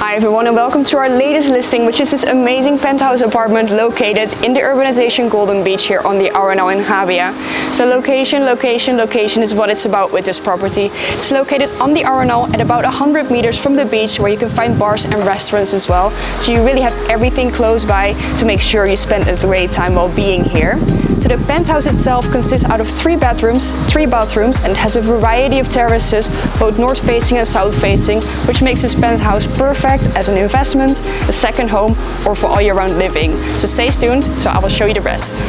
Hi everyone and welcome to our latest listing, which is this amazing penthouse apartment located in the urbanization Golden Beach here on the Arenal in Javea. So location is what it's about with this property. It's located on the Arenal at about 100 meters from the beach, where you can find bars and restaurants as well. So you really have everything close by to make sure you spend a great time while being here. So the penthouse itself consists out of 3 bedrooms, 3 bathrooms, and it has a variety of terraces, both north facing and south facing, which makes this penthouse perfect as an investment, a second home, or for all year round living. So stay tuned, so I will show you the rest.